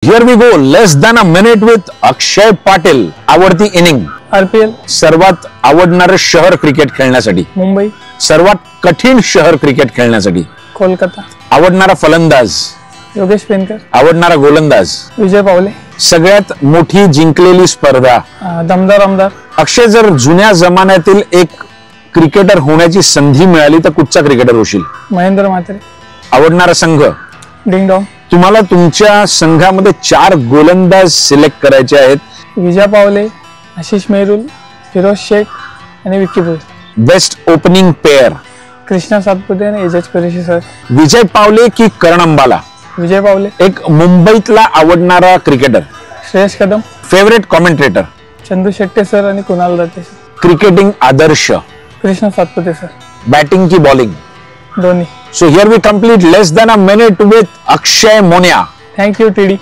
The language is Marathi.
Here we go, less than a minute with अक्षय पाटील. आवडती इनिंग, आरपीएल, सर्वात आवडणारं शहर क्रिकेट खेळण्यासाठी, मुंबई, सर्वात कठीण शहर क्रिकेट खेळण्यासाठी, कोलकाता, आवडणारा फलंदाज, योगेश पेनकर, आवडणारा गोलंदाज, विजय पावले, सगळ्यात मोठी जिंकलेली स्पर्धा. दमदार आमदार. अक्षय, जर जुन्या जमान्यातील एक क्रिकेटर होण्याची संधी मिळाली तर कुठचा क्रिकेटर होशील? महेंद्र मात्रे. आवडणारा संघ? Ding dong. तुम्हाला तुमच्या संघामध्ये 4 गोलंदाज सिलेक्ट करायचे आहेत. विजय पावले, आशिष मेहरुल, फिरोज शेख आणि Vicky Bhoir. Best opening pair? Krishna Satpute आणि एजेच कुरेशी सर. विजय पावले की करण अंबाला? विजय पावले. एक मुंबईतला आवडणारा cricketer? Shreyas Kadam. Favourite commentator? Chandu Shette sir आणि कुणाल दत्ते सर. क्रिकेटिंग आदर्श? कृष्णा सातपुते सर. बॅटिंग की बॉलिंग? दोन्ही. So here we complete less than a minute with Akshay Monia. Thank you TD.